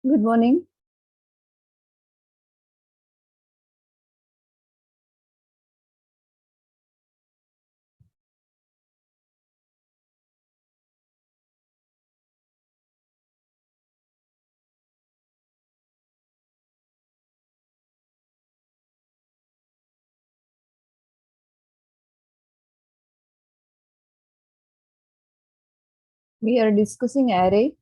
Good morning. We are discussing array,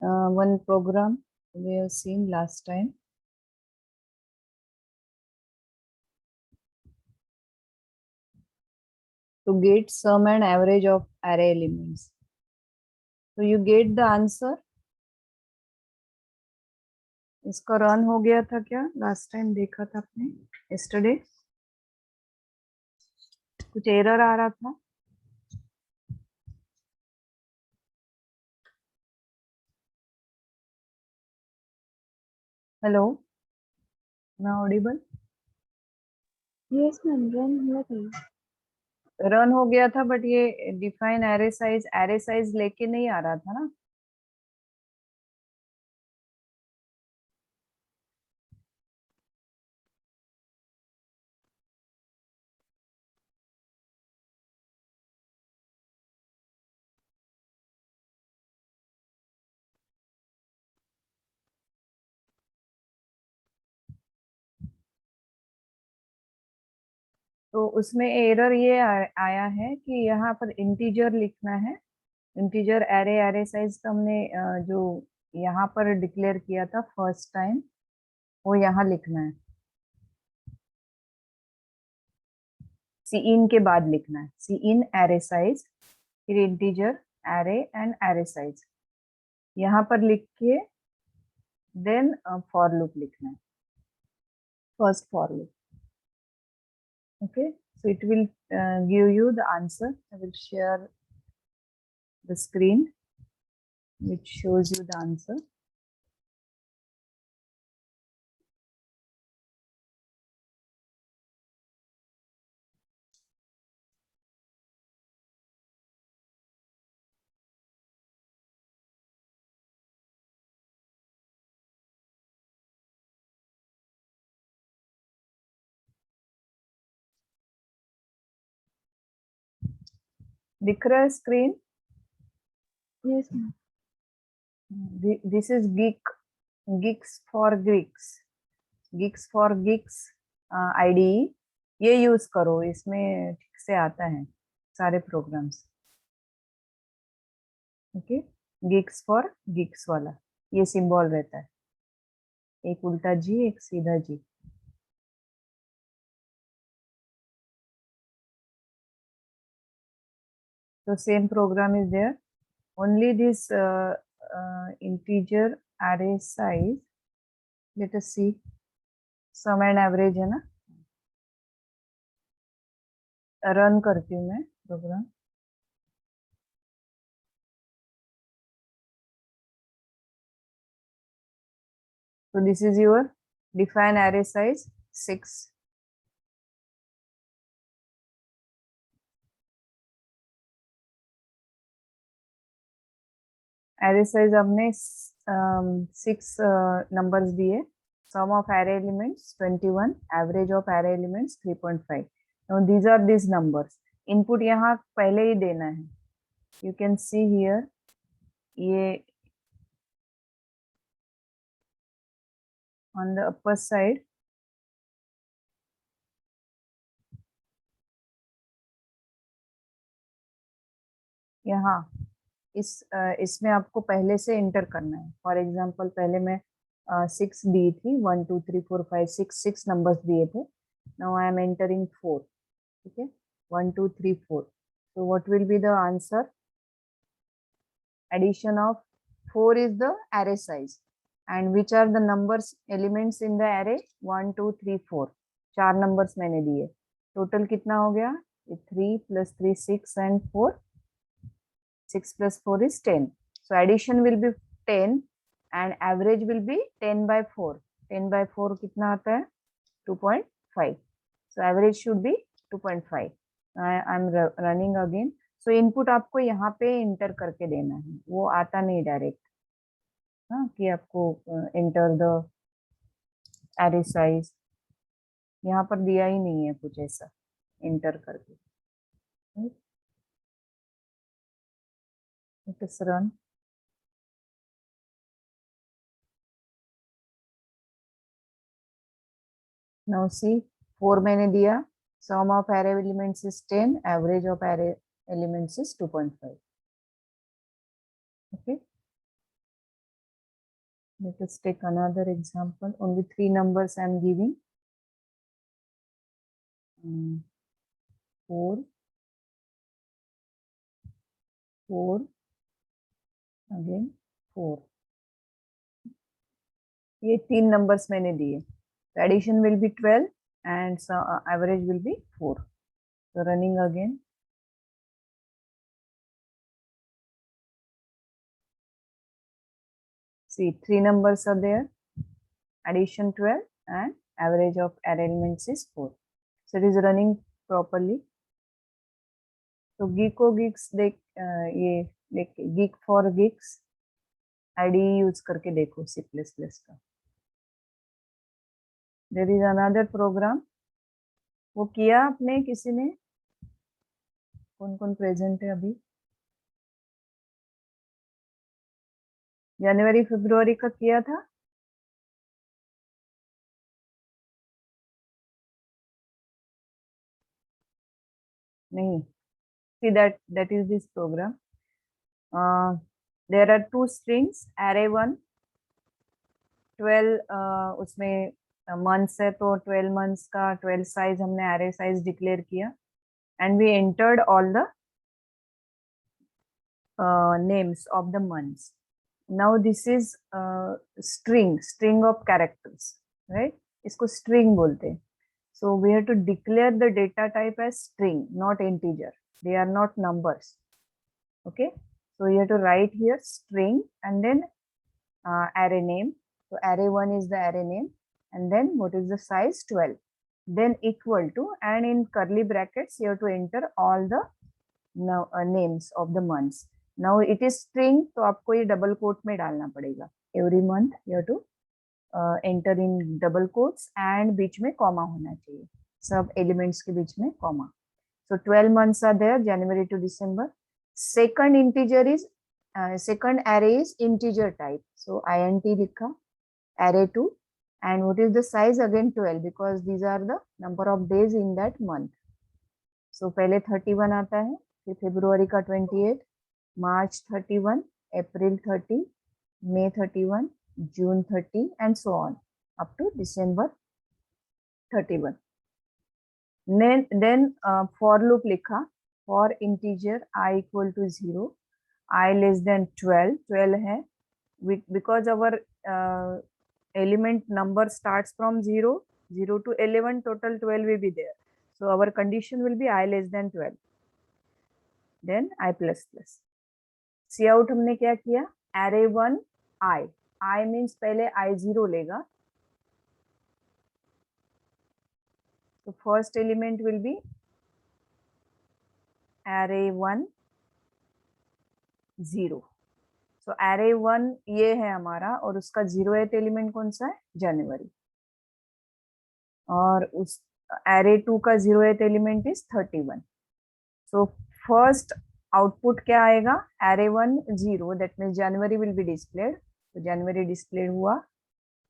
one program we have seen last time. To get sum and average of array elements. So you get the answer. इसका run हो गया था क्या? Last time देखा था आपने yesterday. कुछ error आ रहा था. हेलो, मैं ऑडिबल? यस मैम, रन हुआ था। रन हो गया था, बट ये डिफाइन एरे साइज लेके नहीं आ रहा था ना. तो उसमें एरर ये आया है कि यहाँ पर इंटीजर लिखना है. इंटीजर एरे साइज का हमने जो यहाँ पर डिक्लेयर किया था फर्स्ट टाइम, वो यहाँ लिखना है. सी इन के बाद लिखना है सी इन एरे साइज, फिर integer array and array size यहाँ पर लिख के देन फॉर लूप लिखना है. First for loop. Okay, so it will give you the answer. I will share the screen which shows you the answer. दिख रहा है screen? Yes ma'am. This is geeks for geeks IDE. ये use करो, इसमें ठीक से आता है सारे प्रोग्राम्स. ओके, geeks वाला ये सिंबल रहता है, एक उल्टा जी एक सीधा जी. तो same program is there, only this integer array size. Let us see, sum and average है ना. रन करती हूँ मैं programme. So this is your define array size 6. Array size हमने 6 numbers दिए. Sum of array elements 21, average of array elements 3.5. Now these are these numbers. Input यहाँ पहले ही देना है. You can see here, ये on the upper side यहाँ इसमें आपको पहले से इंटर करना है. फॉर एग्जाम्पल पहले मैं 6 दी थी, 1 2 3 4 5 6 नंबर्स दिए थे. Now I am entering 4. ठीक है, 1 2 3 4. So what will be the answer? Addition of 4 is the array size. And which are the numbers elements in the array? 1 2 3 4. 4 numbers मैंने दिए. टोटल कितना हो गया? 3 plus 3 6 and 4. 6 plus 4 is 10. So addition will be 10 and average will be 10 by 4. 10 by 4 कितना आता है? 2.5. So average should be 2.5. I am running again. So input आपको यहाँ पे इंटर करके देना है, वो आता नहीं डायरेक्ट. हाँ कि आपको एंटर द एरे साइज, यहाँ पर दिया ही नहीं है कुछ ऐसा एंटर करके। Let us run. Now see, 4 मैंने दिया, sum of array elements is 10, average of array elements is 2.5. Okay. Let us take another example. Only 3 numbers I am giving. 4, 4, again 4. ये 3 numbers मैंने दिए. The addition will be 12 and average will be 4. So running again. See, 3 numbers are there. Addition 12 and average of array elements is 4. So it is running properly. तो गीको geeks देख ये देख geek for geeks ID use करके देखो C++ का. There is another programme, वो किया आपने किसी ने? कौन कौन प्रेजेंट है अभी? जनवरी फरवरी का किया था? नहीं. See that is this program. There are 2 strings, array 1, 12 उसमें मंथ्स है तो 12 मंथ्स का 12 साइज हमने array साइज डिक्लेयर किया and we entered all the names of the months. Now this is string of characters, right? इसको string बोलते हैं. So we have to declare the data type as string, not integer. They are not numbers. Okay. So you have to write here string and then array name. So array 1 is the array name and then what is the size? 12. Then equal to, and in curly brackets you have to enter all the names of the months. Now it is string, तो आपको ये double coat में डालना पड़ेगा. Every month you have to enter in double quotes and बीच में comma होना चाहिए, सब एलिमेंट्स के बीच में comma. So 12 months are there, January to December. Second integer is second array is integer type. So int लिखा, array 2, and what is the size? Again 12 because these are the number of days in that month. So पहले 31 आता है, फिर फरवरी का 28, मार्च 31, अप्रैल 30, May 31, June 30 and so on up to December 31. Then for loop लिखा, for integer I equal to 0, I less than 12, 12 है, because our element number starts from 0, 0 to 11, total 12 will be there. So our condition will be I less than 12. Then I plus plus. Cout हमने क्या किया? array 1 I means पहले I0 लेगा, तो first element will be array 1 0. So array 1 ये है हमारा और उसका 0th एलिमेंट कौन सा है? जनवरी. और उस array 2 का 0th element is 31. So first output क्या आएगा? array 1 0, that means January will be displayed. तो जनवरी डिस्प्ले हुआ.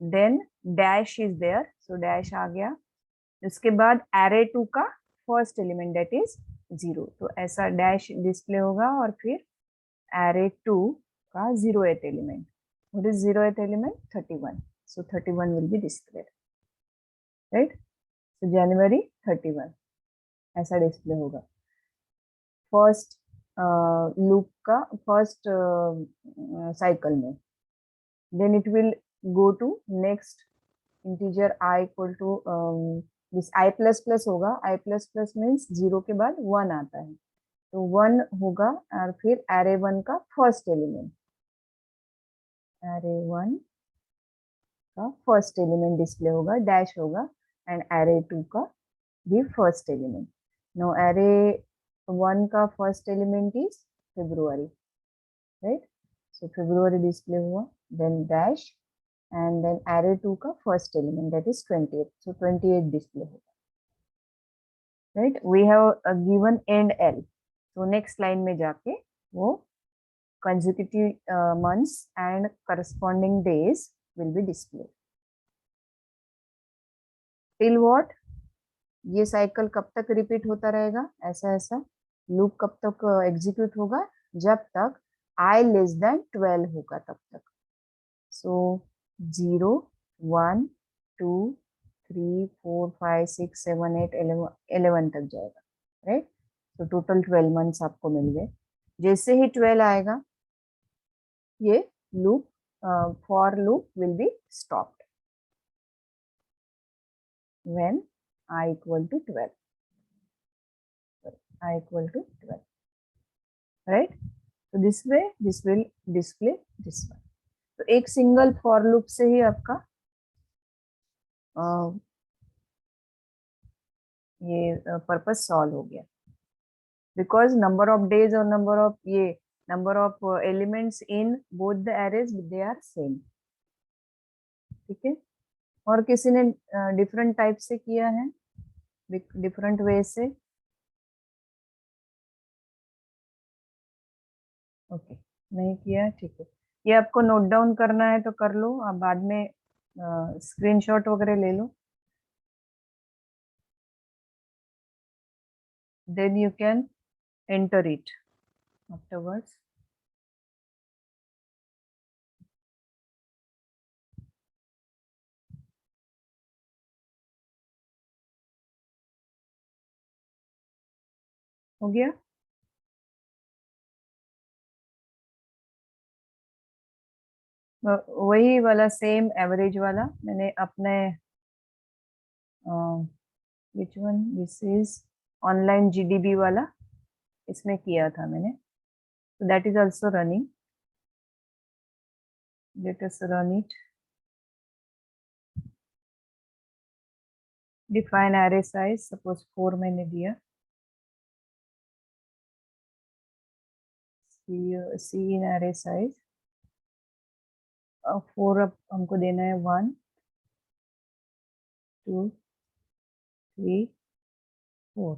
Then dash is there, so dash आ गया. उसके बाद array 2 का फर्स्ट एलिमेंट दैट इज 0, तो ऐसा डैश डिस्प्ले होगा और फिर array 2 का 0th element. What is 0th element? 31. So 31 will be displayed, right? So जनवरी 31 ऐसा डिस्प्ले होगा फर्स्ट लूप का फर्स्ट साइकिल में. Then it will go to next integer I equal to this I plus plus होगा. I plus plus means 0 के बाद 1 आता है, तो 1 होगा और फिर array 1 का फर्स्ट एलिमेंट, array 1 का फर्स्ट एलिमेंट डिस्प्ले होगा, डैश होगा, एंड array 2 का भी फर्स्ट एलिमेंट. नो array 1 का first element is February, right? So February display हुआ. then dash, and then array 2 का first element, that is 28. So 28 display होगा. Right? We have given end L. So next line में जाके वो consecutive months and corresponding days will be displayed. Till what? ये cycle कब तक repeat होता रहेगा? ऐसा ऐसा लूप कब तक एग्जीक्यूट होगा? जब तक I less than 12 होगा तब तक. So 0, 1, 2, 3, 4, 5, 6, 7, 8, 11 तक जाएगा. राइट? तो टोटल 12 मंथ्स आपको मिल गए. जैसे ही 12 आएगा ये loop for loop will be stopped when I equal to 12. I equal to 12. Right? So this way this will display this one. तो एक सिंगल फॉर लूप से ही आपका ये पर्पस सॉल्व हो गया. बिकॉज नंबर ऑफ डेज और number of elements in both the arrays they are same. ठीक है. और किसी ने डिफरेंट टाइप से किया है, डिफरेंट वे से? ओके, नहीं किया. ठीक है, ये आपको नोट डाउन करना है तो कर लो, आप बाद में स्क्रीनशॉट वगैरह ले लो. then you can enter it afterwards. हो गया? वही वाला सेम एवरेज वाला मैंने अपने which one, this is online GDB वाला, इसमें किया था मैंने. so that is also running. Let us run it. Define array size, suppose 4 मैंने दिया. see in array size 4 अब हमको देना है 1, 2, 3, 4.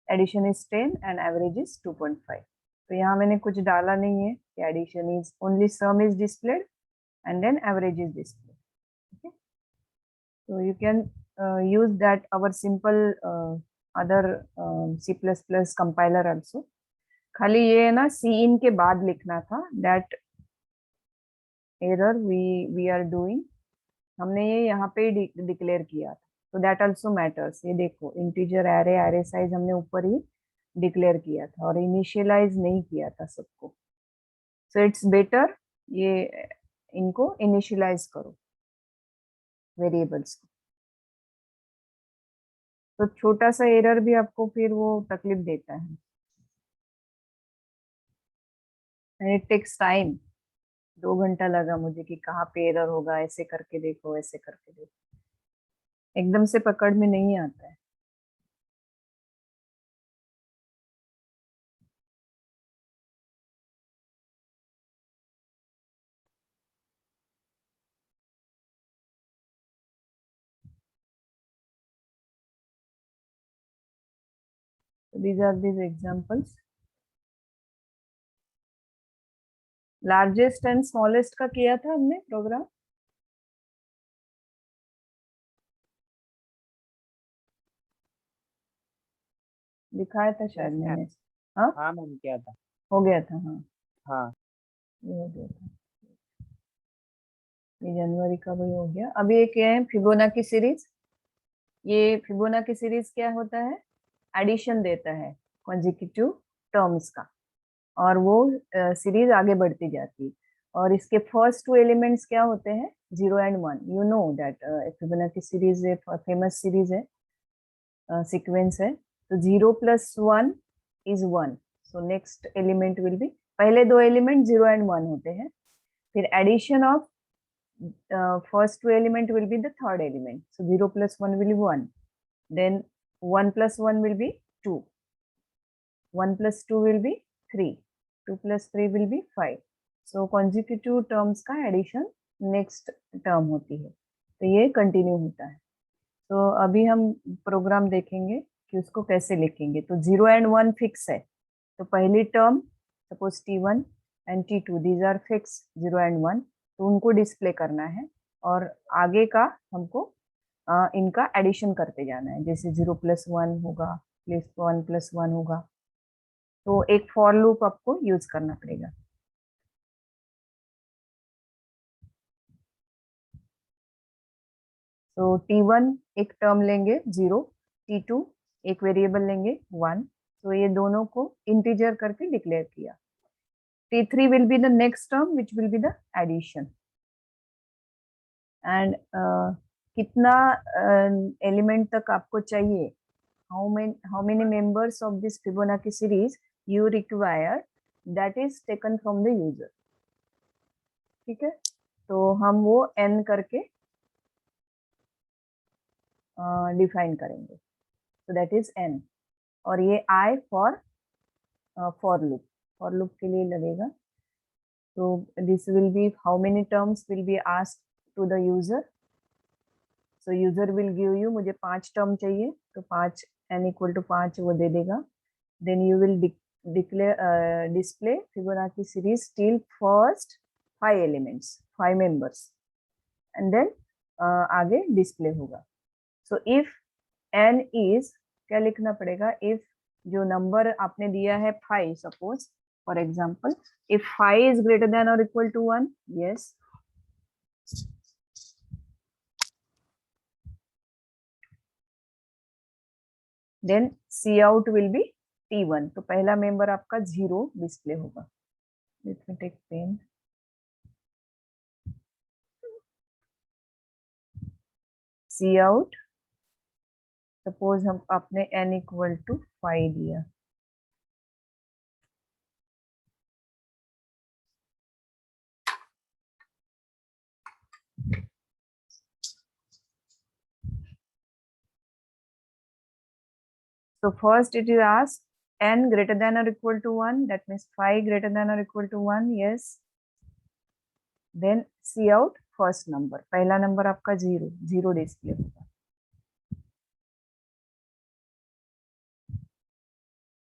Addition is 10 and average is 2.5. तो यहाँ मैंने कुछ डाला नहीं है कि addition is only sum is displayed and then average is displayed. okay, so you can use that our simple other C++ compiler also. खाली ये है ना सी इन के बाद लिखना था, that error we are doing, हमने ये यहाँ पे डिक्लेयर किया था. तो दैट आल्सो मैटर्स. ये देखो इंटीजर एरे साइज हमने ऊपर ही डिक्लेयर किया था और इनिशियलाइज नहीं किया था सबको. सो इट्स बेटर ये इनको इनिशियलाइज करो वेरिएबल्स को. तो छोटा सा एरर भी आपको फिर वो तकलीफ देता है. It takes time. 2 घंटा लगा मुझे कि कहाँ पे एरर होगा, ऐसे करके देखो, ऐसे करके देखो. एकदम से पकड़ में नहीं आता है. These are these examples. Largest and smallest का किया था हमने प्रोग्राम. दिखाया था शायद मैंने. हाँ हाँ मैम किया था. हो गया था. हाँ हाँ ये हो गया था. ये जनवरी का भी हो गया. अभी एक है फिबोनाची सीरीज. ये फिबोनाची सीरीज क्या होता है? एडिशन देता है कॉन्जिक्यूटिव टर्म्स का और वो सीरीज आगे बढ़ती जाती है. और इसके फर्स्ट 2 एलिमेंट्स क्या होते हैं? 0 and 1. You know that Fibonacci series famous series है, सीक्वेंस है. तो 0 + 1 is 1. So next element will be, पहले 2 एलिमेंट 0 एंड 1 होते हैं, फिर addition of first 2 element will be the third element. So 0 + 1 will be 1. Then 1 + 1 will be 2. 1 + 2 will be 3. 2 + 3 will be 5. So consecutive terms का addition next term होती है, तो ये continue होता है। तो अभी हम प्रोग्राम देखेंगे कि उसको कैसे लिखेंगे। तो 0 एंड 1 फिक्स है, तो पहली term suppose T1 and T2 these are fix 0 and 1, तो उनको डिस्प्ले करना है और आगे का हमको इनका एडिशन करते जाना है। जैसे 0+1 होगा, +1+1 होगा, तो एक फॉर लूप आपको यूज करना पड़ेगा। तो T1 एक टर्म लेंगे 0, T2 एक वेरिएबल लेंगे 1, तो ये दोनों को इंटीजर करके डिक्लेयर किया। T3 will be the next term which will be the addition, and कितना एलिमेंट तक आपको चाहिए, how many members of this Fibonacci series you require, that is taken from the user। ठीक है, तो हम वो n करके डिफाइन करेंगे, तो दैट इज n, और ये I फॉर लूप के लिए लगेगा। तो this will be how many terms will be asked to the user. So user will give you, मुझे 5 टर्म चाहिए, तो 5 n इक्वल टू 5 वो दे देगा। Then you will display fibonacci series till first 5 elements, 5 members, and then आगे display होगा। So if n is, क्या लिखना पड़ेगा, इफ जो नंबर आपने दिया है 5, suppose for example if 5 is greater than और equal to 1, yes, then cout will be T1, तो पहला मेंबर आपका 0 डिस्प्ले होगा। Let me take pen. Cout, suppose हम आपने n इक्वल टू 5 दिया, so first it is asked n greater than or equal to 1, that means 5 greater than or equal to 1, yes, then see out first number, पहला number आपका 0 display होगा।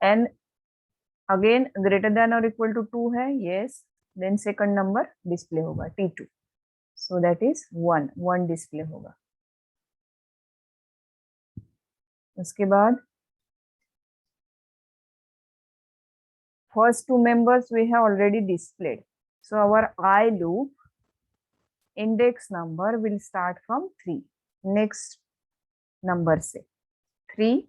n again greater than और equal to 2 है, yes, then second number display होगा T2, so that is 1 display होगा। उसके बाद first 2 members we have already displayed, so our I loop index number will start from 3, next number से 3,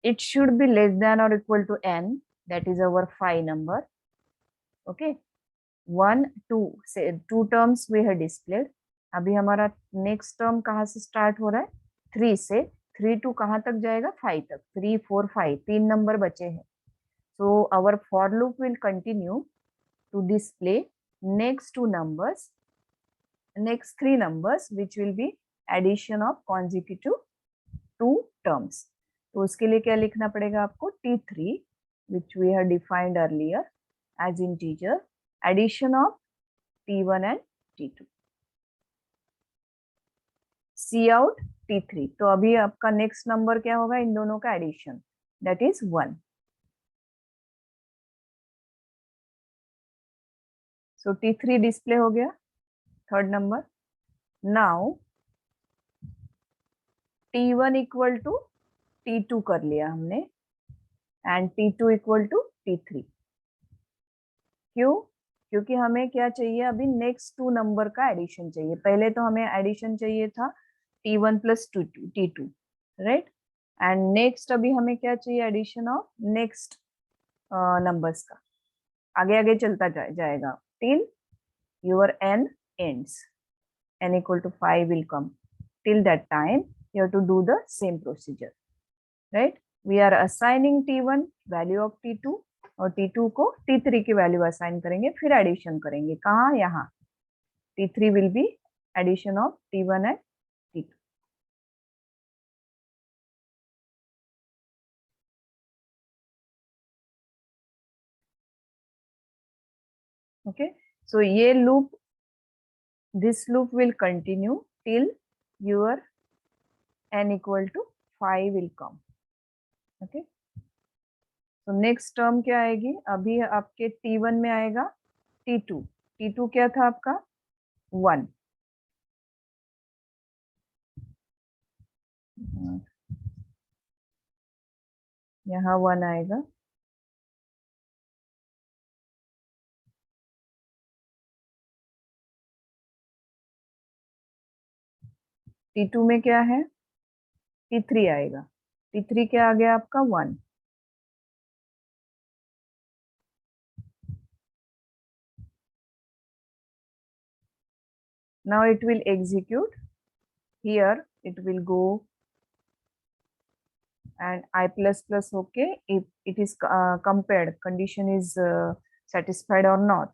it should be less than or equal to n, that is our 5 number, okay, 1 2 से 2 terms we have displayed। अभी हमारा next term कहाँ से start हो रहा है, 3 से, 3 to कहाँ तक जाएगा, 5 तक, 3 4 5 3 नंबर बचे हैं। so our for loop will continue to display next 2 numbers, next 3 numbers which will be addition of consecutive 2 terms। तो उसके लिए क्या लिखना पड़ेगा आपको, T3 which we have defined earlier as integer, addition of T1 and T2, cout T3, तो अभी आपका नेक्स्ट नंबर क्या होगा, इन दोनों का addition, that is 1। So T3 display हो गया, third number. Now T1 equal to T2 कर लिया हमने, and T2 equal to T3। क्यों, क्योंकि हमें क्या चाहिए, अभी नेक्स्ट 2 नंबर का एडिशन चाहिए। पहले तो हमें एडिशन चाहिए था T1 plus T2, right, and next अभी हमें क्या चाहिए, एडिशन ऑफ नेक्स्ट नंबर्स का। आगे आगे चलता जाएगा till your n ends, n equal to 5 will come, till that time you have to do the same procedure, right। we are assigning T1 value of T2 और T2 को T3 की value assign करेंगे, फिर addition करेंगे कहाँ, यहाँ T3 will be addition of T1 and T2। Okay, so ये loop, this loop will continue till your n equal to 5 will come. Okay, तो नेक्स्ट टर्म क्या आएगी, अभी आपके T1 में आएगा T2. T2 क्या था आपका 1. यहाँ 1 आएगा. T2 में क्या है, T3 आएगा. T3 क्या आ गया आपका 1. Now it will execute. Here it will go and I plus plus. Okay, if it is compared, condition is satisfied or not.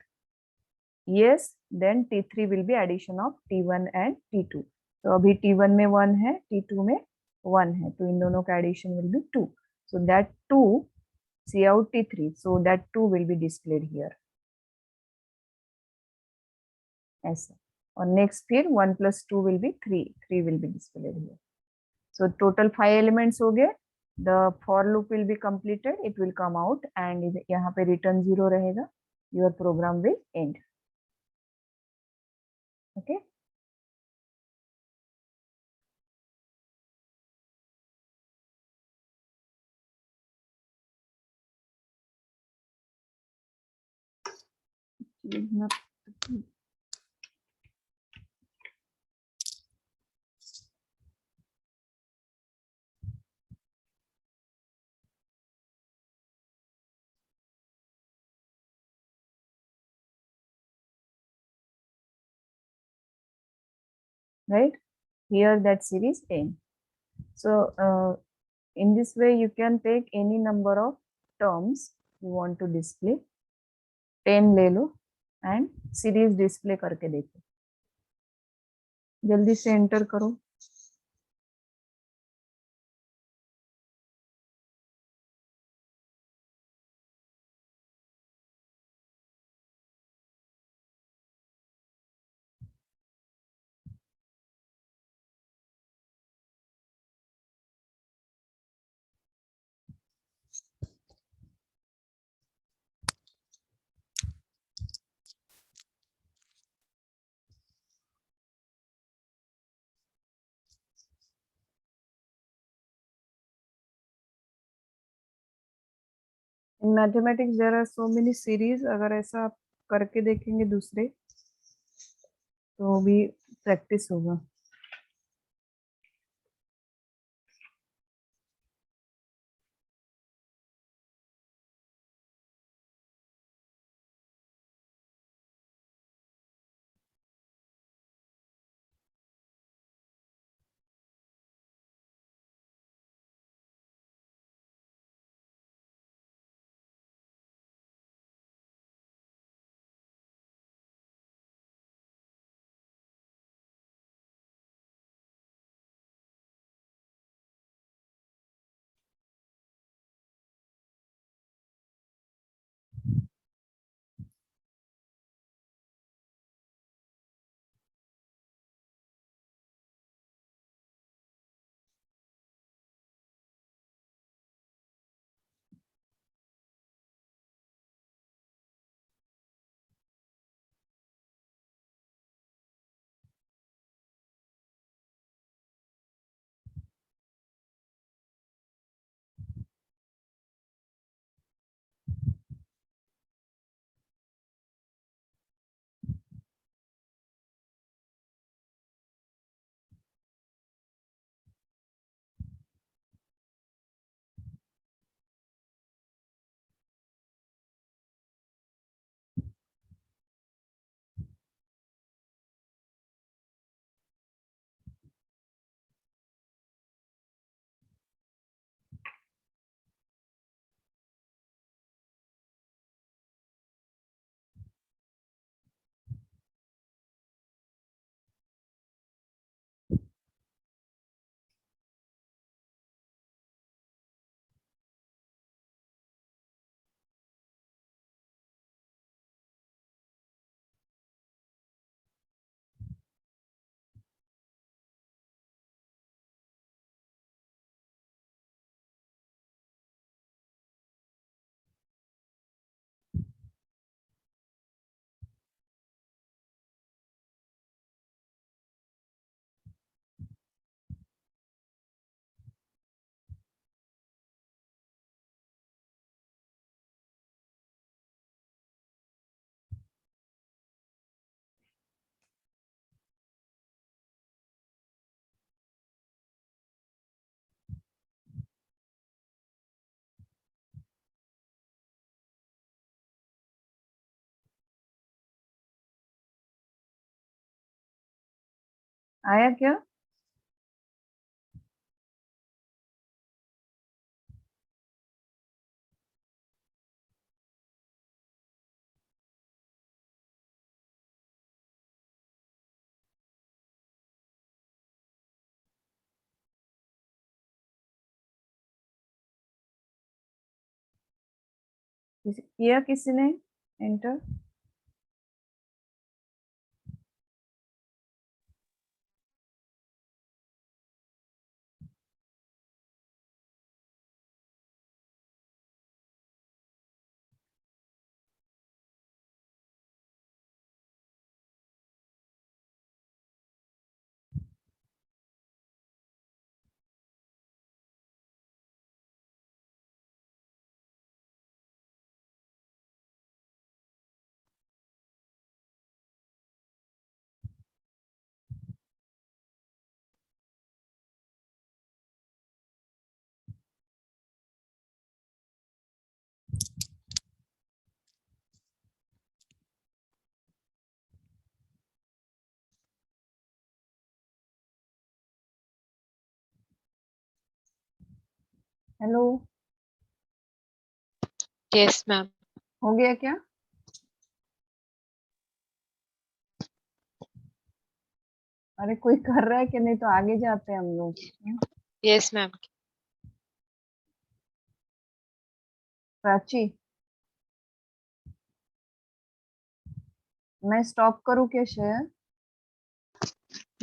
Yes, then T3 will be addition of T1 and T2. तो अभी T1 में 1 है, T2 में 1 है, तो इन दोनों का addition will be 2. So that 2, see out T3, so that 2 will be displayed here. ऐसा. और next फिर 1 plus 2 will be 3. 3 will be displayed here. So total 5 elements हो गए. The for loop will be completed. It will come out and यहाँ पे return 0 रहेगा. Your program will end. Okay. Right, here that series n. So in this way you can take any number of terms you want to display. 10 ले लो and series display करके देखो. जल्दी से enter करो. In mathematics there are so many series. अगर ऐसा आप करके देखेंगे दूसरे तो भी प्रैक्टिस होगा. आया क्या? किया किसी ने एंटर? Hello, yes ma'am. हो गया क्या? अरे कोई कर रहा है कि नहीं, तो आगे जाते हैं हम लोग। Yes ma'am. प्राची, मैं स्टॉप करूँ क्या शेयर?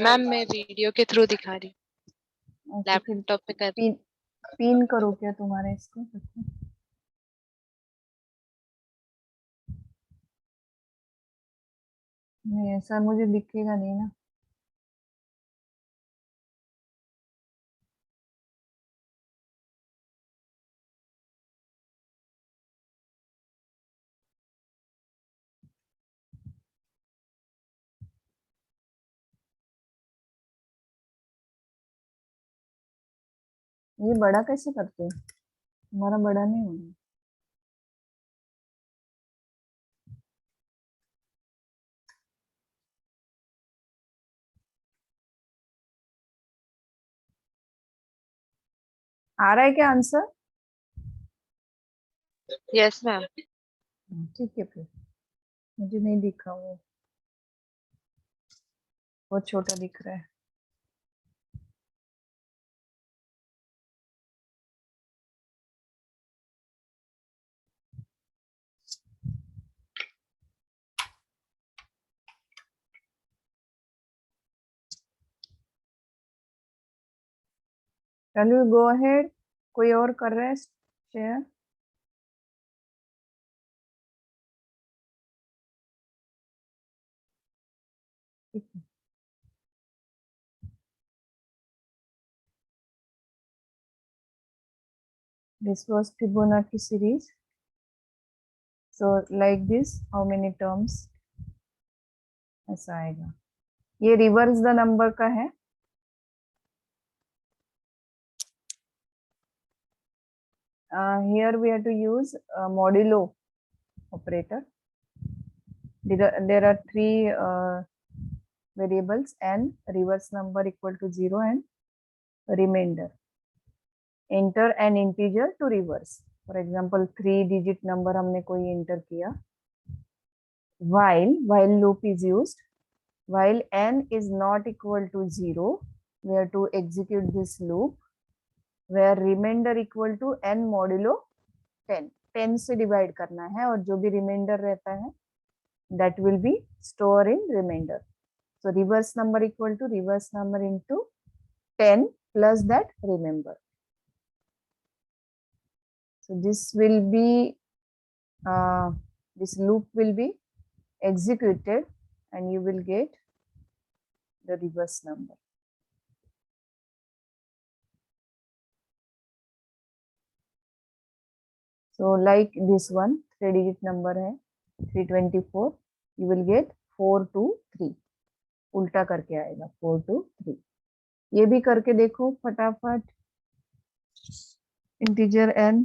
मैम मैं वीडियो के थ्रू दिखा रही हूँ, तो फिर लैपटॉप पे कर रही पिन पिन करो क्या तुम्हारे इसको? नहीं, ऐसा मुझे दिखेगा नहीं ना। ये बड़ा कैसे करते हैं? हमारा बड़ा नहीं होना। आ रहा है क्या आंसर? Yes ma'am. ठीक है फिर, मुझे नहीं दिखा वो, बहुत छोटा दिख रहा है। चलो गो अहेड, कोई और कर रहा है शेयर? ठीक है। This was Fibonacci series. So like this, how many terms? ऐसा आएगा। ये रिवर्स द नंबर का है। Here we have to use modulo operator. There are three variables: n, reverse number equal to 0, and remainder. Enter an integer to reverse. For example, 3-digit number हमने कोई enter किया. While loop is used, while n is not equal to 0, we have to execute this loop where remainder equal to n modulo 10. 10 से divide करना है और जो भी reminder रहता है that will be stored in remainder. So reverse number equal to reverse number into 10 plus that remember. So this will be this loop will be executed and you will get the reverse number. So like this one 3-digit number है 324, you will get 423. उल्टा करके आएगा 423. ये भी करके देखो फटाफट. Integer n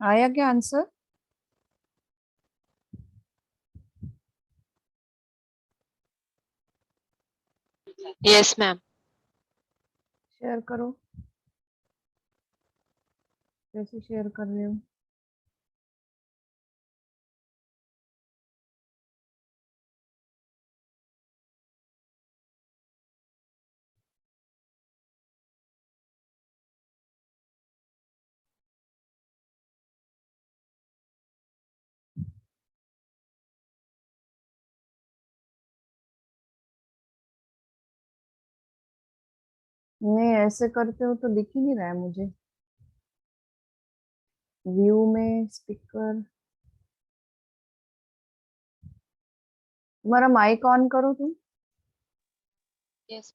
आया क्या आंसर? Yes ma'am. शेयर करो, कैसे शेयर कर रहे हो? नहीं, ऐसे करते हो तो दिख ही नहीं रहा है मुझे। व्यू में स्पीकर, तुम्हारा माइक ऑन करो तुम। यस।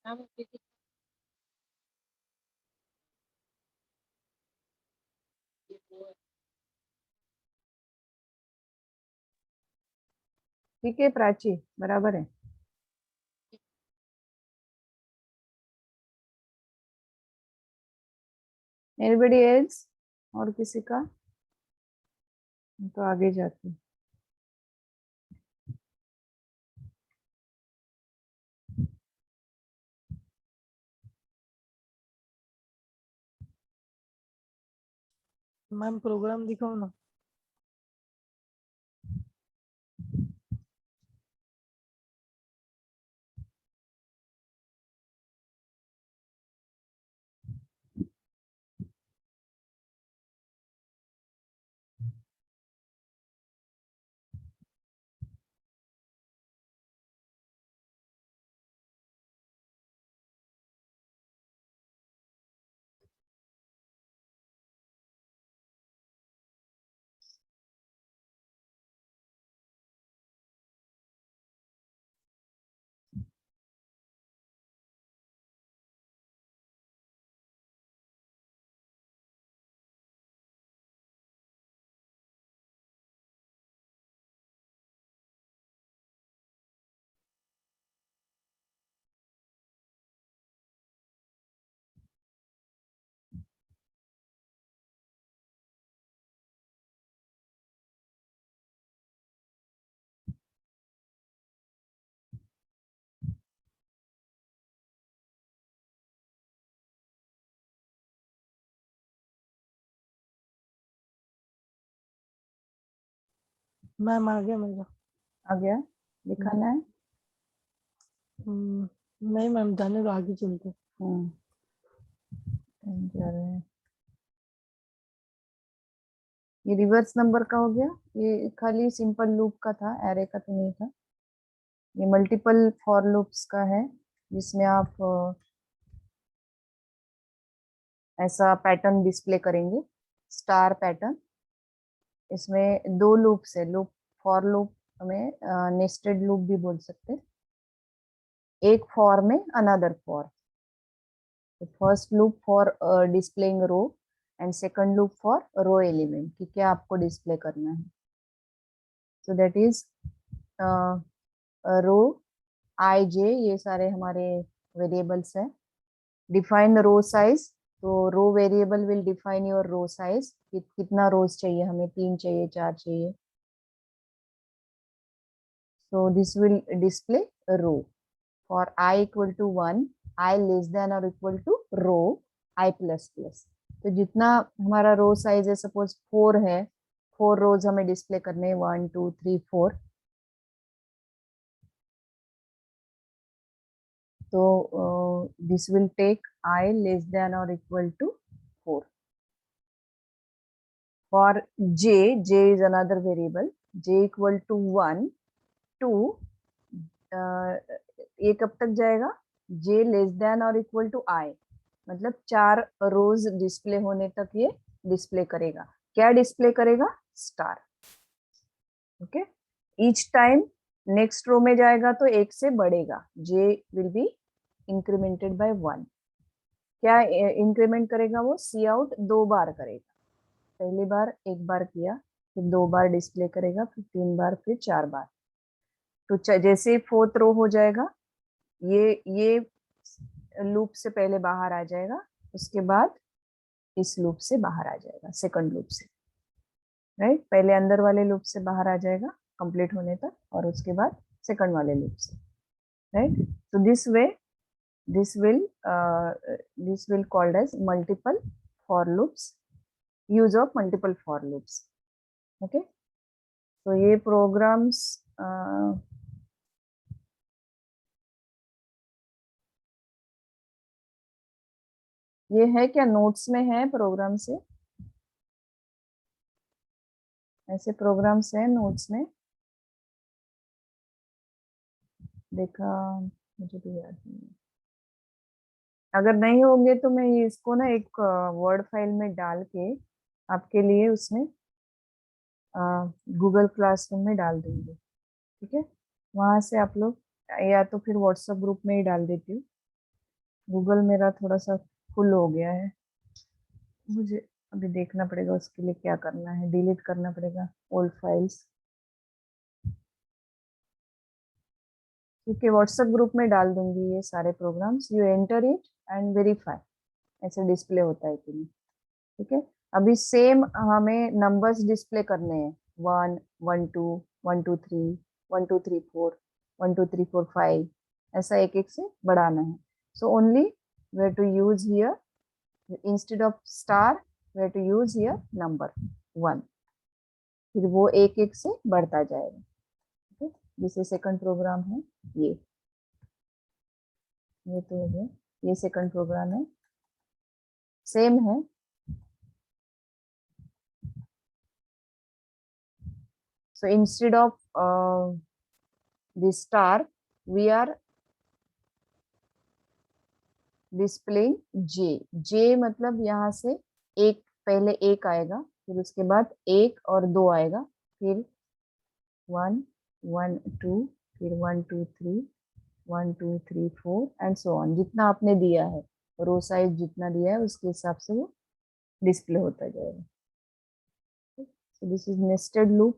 मैम ठीक है प्राची, बराबर है। Anybody else? और किसी का? तो आगे जाती हूँ। मैम प्रोग्राम दिखाओ ना। मैम आ गया मेरा। आ गया? दिखाना है? नहीं मैम, जाने दो, आगे चलते। जा रहे हैं। ये रिवर्स नंबर का हो गया, ये खाली सिंपल लूप का था, एरे का तो नहीं था। ये मल्टीपल फॉर लूप्स का है, जिसमें आप ऐसा पैटर्न डिस्प्ले करेंगे, स्टार पैटर्न। इसमें दो लूप्स है, लूप फॉर लूप में नेस्टेड लूप भी बोल सकते हैं। एक फॉर में another for, first loop for displaying row and second loop for row element कि क्या आपको डिस्प्ले करना है। सो दैट इज रो आई जे, ये सारे हमारे वेरिएबल्स हैं। डिफाइन रो साइज, तो row variable will define your row size, कितना रोज चाहिए हमें, 3 चाहिए, 4 चाहिए। so this will display row for I equal to 1, I less than or equal to row I plus plus। तो जितना हमारा रो साइज है, सपोज 4 है, 4 रोज हमें डिस्प्ले करने हैं, 1 2 3 4। तो this will take I less than or equal to 4। for j is another variable, j equal to 1 2, ये कब तक जाएगा, j लेस देन और इक्वल टू I, मतलब 4 रोज डिस्प्ले होने तक ये डिस्प्ले करेगा। क्या डिस्प्ले करेगा? Star. Okay, each time next row में जाएगा तो 1 से बढ़ेगा, J will be incremented by 1। क्या इंक्रीमेंट करेगा वो? सी आउट 2 बार करेगा। पहली बार 1 बार किया, फिर 2 बार डिस्प्ले करेगा, फिर 3 बार, फिर 4 बार। तो जैसे 4th रो हो जाएगा, ये लूप से पहले बाहर आ जाएगा, उसके बाद इस लूप से बाहर आ जाएगा, सेकंड लूप से, राइट। पहले अंदर वाले लूप से बाहर आ जाएगा कंप्लीट होने तक, और उसके बाद सेकंड वाले लूप से, राइट। तो this way this will called as multiple for loops, use of multiple for loops. Okay, तो ये programs ये है क्या? नोट्स में है प्रोग्राम से? ऐसे प्रोग्राम्स हैं नोट्स में? देखा, मुझे तो याद नहीं है। अगर नहीं होंगे तो मैं इसको ना एक वर्ड फाइल में डाल के आपके लिए उसमें गूगल क्लासरूम में डाल दूंगी, ठीक है। वहां से आप लोग, या तो फिर व्हाट्सएप ग्रुप में ही डाल देती हूँ। गूगल मेरा थोड़ा सा फुल हो गया है, मुझे अभी देखना पड़ेगा उसके लिए क्या करना है, डिलीट करना पड़ेगा ओल्ड फाइल्स। ठीक है, व्हाट्सएप ग्रुप में डाल दूंगी ये सारे programs, you enter it and verify, ऐसे डिस्प्ले होता है कि नहीं। ठीक है, अभी सेम हमें नंबर्स डिस्प्ले करने हैं, 1 1 2 1 2 3 1 2 3 4 1 2 3 4 5, ऐसा एक एक से बढ़ाना है। So only way to use here, instead of star way to use here number 1, फिर वो एक एक से बढ़ता जाएगा। ठीक है, जैसे सेकंड प्रोग्राम है ये तो हो गया, ये सेकंड प्रोग्राम है, सेम है। So instead of the star, we are displaying J. J मतलब यहाँ से एक, पहले एक आएगा, फिर उसके बाद 1 और 2 आएगा, फिर 1 1 2, फिर 1 2 3 1 2 3 4 एंड सो ऑन। जितना आपने दिया है, रो साइज जितना दिया है उसके हिसाब से वो डिस्प्ले होता जाएगा। So this is nested loop.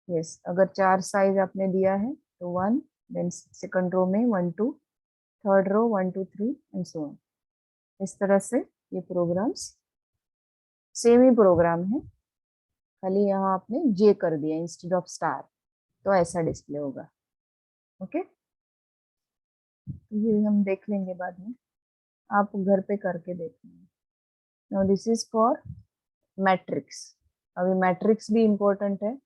Yes, अगर 4 साइज आपने दिया है तो 1, देन सेकंड रो में 1 2, third row 1 2 3 and so on. इस तरह से ये प्रोग्राम्स सेम ही प्रोग्राम है, खाली यहाँ आपने जे कर दिया इंस्टेड ऑफ स्टार, तो ऐसा डिस्प्ले होगा। ओके, ये हम देख लेंगे बाद में, आप घर पे करके देखेंगे। Now this is for matrix. अभी मैट्रिक्स भी इम्पोर्टेंट है,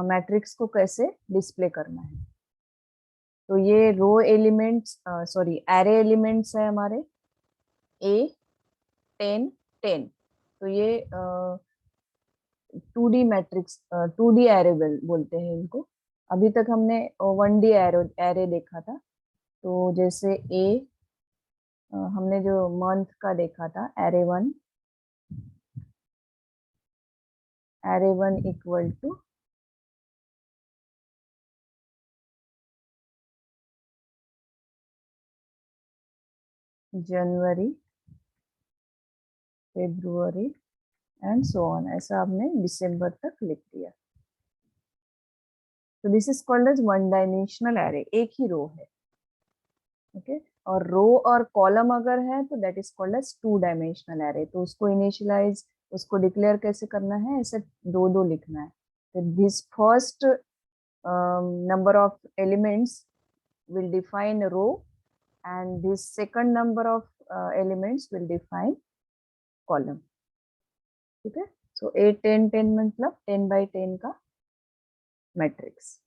मैट्रिक्स को कैसे डिस्प्ले करना है। तो ये रो एलिमेंट्स, सॉरी एरे एलिमेंट्स है हमारे A 10 10। तो ये 2D मैट्रिक्स, 2D एरे बोलते हैं इनको। अभी तक हमने 1D एरे देखा था। तो जैसे A, हमने जो मंथ का देखा था, array one equal to January, February and so on, ऐसा आपने दिसंबर तक लिख दिया। तो this is called as 1 dimensional array, एक ही रो है। ओके, और रो और कॉलम अगर है तो that is called as 2 dimensional array. तो उसको इनिशियलाइज, उसको डिक्लेयर कैसे करना है, ऐसे 2 2 लिखना है। तो this first number of elements will define a row, and this second number of elements will define column. ठीक है, so 8 10 10 मतलब 10 by 10 का matrix.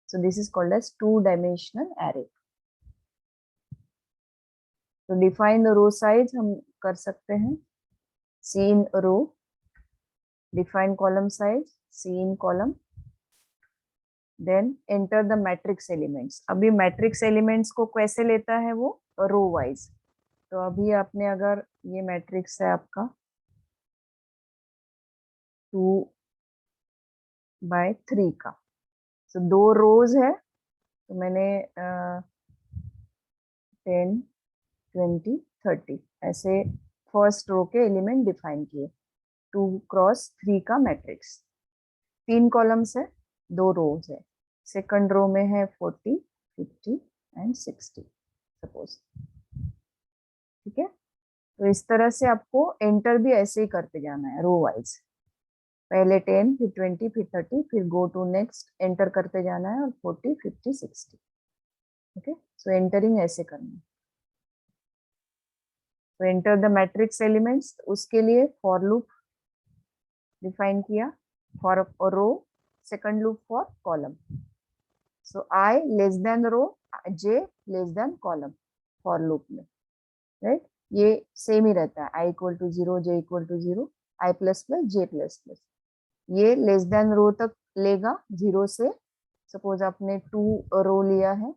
so this is called as 2 dimensional array. तो डिफाइन रो साइज हम कर सकते हैं, cin row, define column size, cin column, then enter the matrix elements. अभी मैट्रिक्स एलिमेंट्स को कैसे लेता है वो, रो वाइज। तो अभी आपने अगर ये मैट्रिक्स है आपका 2/3 का, तो 2 रोज है, तो मैंने 10 20 30 ऐसे फर्स्ट रो के एलिमेंट डिफाइन किए। 2x3 का मैट्रिक्स, 3 कॉलम्स है, 2 रोज है। सेकंड रो में है 40 50 एंड 60 सपोज। ठीक है, तो इस तरह से आपको एंटर भी ऐसे ही करते जाना है रो वाइज। पहले 10 फिर 20 फिर 30 फिर गो टू नेक्स्ट, एंटर करते जाना है, और 40 50 60। ओके, सो एंटरिंग ऐसे करना है। तो एंटर द मैट्रिक्स एलिमेंट्स, उसके लिए फॉर लूप डिफाइन किया, for row, second loop for column. So I less than row, J less than column for loop में, राइट। ये सेम ही रहता है, I equal to 0, J equal to 0, I plus plus J plus plus. ये less than row तक लेगा 0 से। Suppose आपने 2 रो लिया है,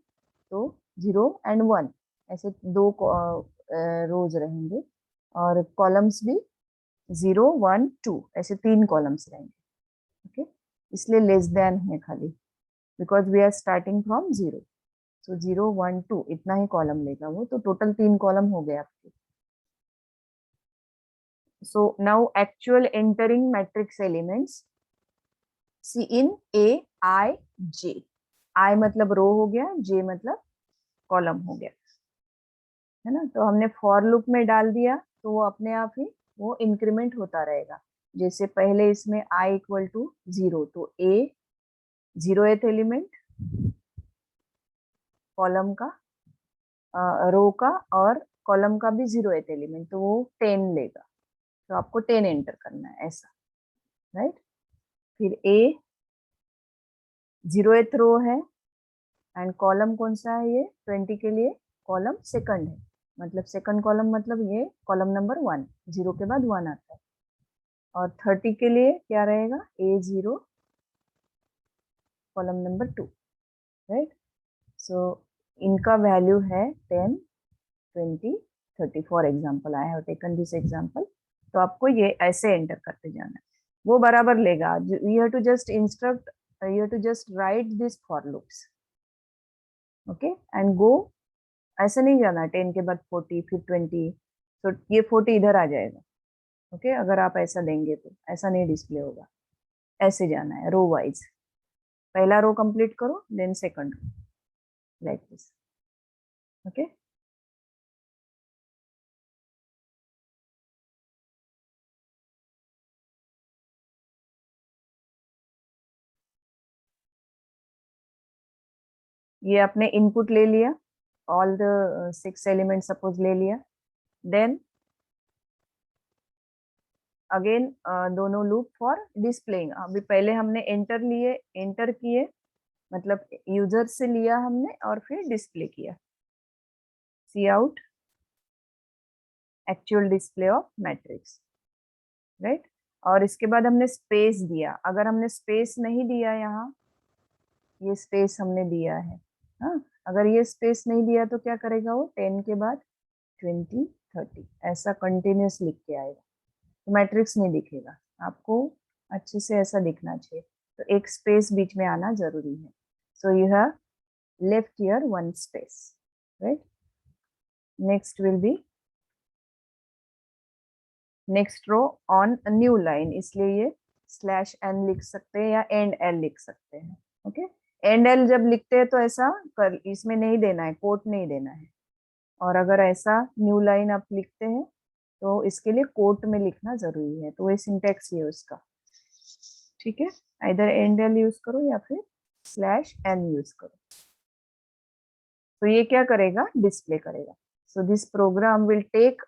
तो 0 एंड 1 ऐसे 2 रोज रहेंगे, और कॉलम्स भी 0 1 2 ऐसे 3 कॉलम्स रहेंगे। ओके, इसलिए लेस देन है खाली, because we are starting from 0। सो 0 1 2 इतना ही कॉलम लेगा वो, तो टोटल 3 कॉलम हो गए आपके। So now actual entering matrix elements, cin a I J. I मतलब रो हो गया, जे मतलब कॉलम हो गया, है ना। तो हमने फॉर लूप में डाल दिया, तो वो अपने आप ही वो इंक्रीमेंट होता रहेगा। जैसे पहले इसमें आई इक्वल टू 0, तो ए 0th एलिमेंट कॉलम का, रो का और कॉलम का भी 0th एलिमेंट, तो वो 10 लेगा। तो आपको 10 एंटर करना है ऐसा, राइट। फिर ए 0th रो है, एंड कॉलम कौन सा है, ये 20 के लिए कॉलम सेकंड है, मतलब सेकंड कॉलम, मतलब ये कॉलम नंबर 1, 0 के बाद 1 आता है। और 30 के लिए क्या रहेगा, A0 कॉलम नंबर 2, राइट। सो इनका वैल्यू है 10 20 30। For example I have taken this example. तो आपको ये ऐसे एंटर करते जाना है, वो बराबर लेगा। You have to just instruct, you have to just write this for loops, okay, and go. ऐसे नहीं जाना 10 के बाद 40 फिर 20, तो ये 40 इधर आ जाएगा। ओके, अगर आप ऐसा देंगे तो ऐसा नहीं डिस्प्ले होगा, ऐसे जाना है रो वाइज। पहला रो कंप्लीट करो, then second row, like this. Okay, ये आपने इनपुट ले लिया, ऑल द 6 एलिमेंट सपोज ले लिया। देन अगेन दोनों लूप फॉर डिस्प्लेइंग। अभी पहले हमने एंटर लिए, एंटर किए, मतलब यूजर से लिया हमने और फिर डिस्प्ले किया। Cout actual display of matrix, right. और इसके बाद हमने स्पेस दिया। अगर हमने स्पेस नहीं दिया, यहाँ ये स्पेस हमने दिया है, हाँ, अगर ये स्पेस नहीं दिया तो क्या करेगा वो, 10 के बाद 20 30 ऐसा कंटिन्यूस लिख के आएगा, तो मैट्रिक्स नहीं दिखेगा आपको। अच्छे से ऐसा दिखना चाहिए, तो एक स्पेस बीच में आना जरूरी है। So you have left here 1 space, right. Next will be next row on new line, इसलिए ये /n लिख सकते हैं या एंड एल लिख सकते हैं। ओके, एंड एल जब लिखते हैं तो ऐसा कर, इसमें नहीं देना है, कोट नहीं देना है। और अगर ऐसा न्यू लाइन आप लिखते हैं तो इसके लिए कोट में लिखना जरूरी है, तो ये सिंटेक्स ही है उसका। ठीक है, इधर एंड एल यूज करो या फिर /n यूज करो। तो ये क्या करेगा, डिस्प्ले करेगा। So this program will take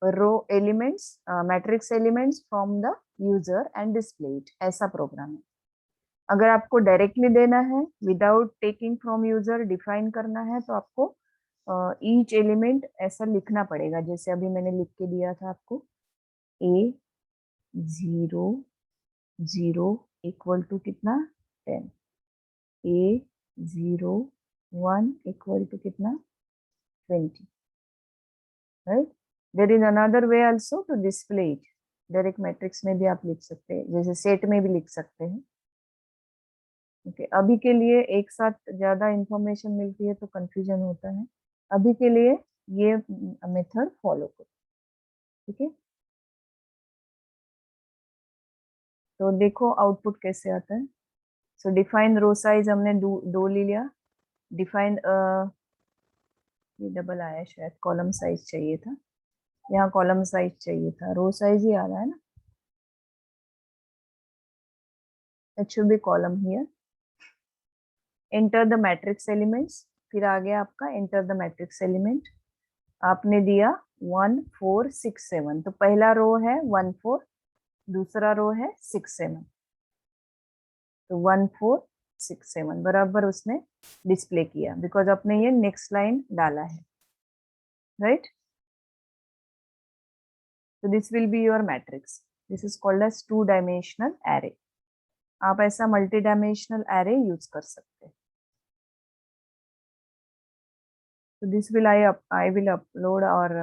row elements, matrix elements from the user and display it, ऐसा प्रोग्राम है। अगर आपको डायरेक्टली देना है without taking from user, define करना है, तो आपको ईच एलिमेंट ऐसा लिखना पड़ेगा, जैसे अभी मैंने लिख के दिया था आपको, A0 0 इक्वल टू कितना 10, A01 इक्वल टू कितना 20, right. There is another way also to display it. Direct matrix में भी आप लिख सकते हैं, जैसे सेट में भी लिख सकते हैं. ओके अभी के लिए एक साथ ज्यादा इंफॉर्मेशन मिलती है तो कंफ्यूजन होता है. अभी के लिए ये मेथड फॉलो करो. ठीक है, तो देखो आउटपुट कैसे आता है. सो डिफाइन रो साइज हमने दो ले लिया. डिफाइन ये डबल आया, शायद कॉलम साइज चाहिए था. यहाँ कॉलम साइज चाहिए था, रो साइज ही आ रहा है ना. It should be column here. Enter the matrix elements. फिर आ गया आपका एंटर द मैट्रिक्स एलिमेंट. आपने दिया 1 4 6 7. तो पहला रो है 1 4, दूसरा रो है 6 7. तो 1 4 6 7 बराबर उसने डिस्प्ले किया, बिकॉज आपने ये नेक्स्ट लाइन डाला है, right. So this will be your matrix. This is called as 2-dimensional array. आप ऐसा मल्टी डायमेंशनल एरे यूज कर सकते हैं. तो this will I will upload और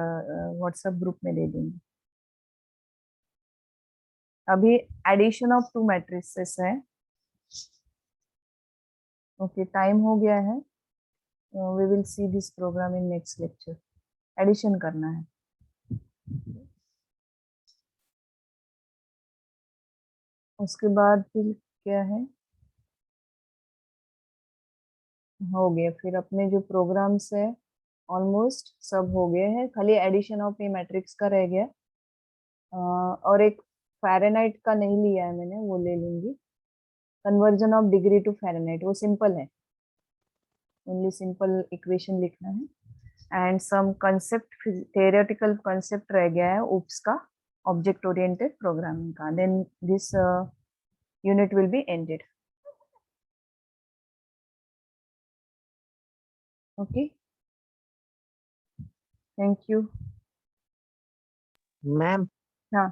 व्हाट्सएप ग्रुप में दे दूंगी. अभी एडिशन ऑफ 2 मैट्रिसेस है. ओके टाइम हो गया है. We will see this program in next lecture. Addition करना है. उसके बाद फिर क्या है, हो गया. फिर अपने जो प्रोग्राम्स है ऑलमोस्ट सब हो गए हैं, खाली एडिशन ऑफ ए मैट्रिक्स का रह गया. और एक फ़ारेनहाइट का नहीं लिया है मैंने, वो ले लूंगी. Conversion of degree to Fahrenheit, वो सिंपल है, ओनली सिंपल इक्वेशन लिखना है. And some concept, theoretical concept रह गया है ऊप्स का, ऑब्जेक्ट ओरिएंटेड प्रोग्रामिंग का. Then this unit will be ended. Okay, thank you. Ma'am हाँ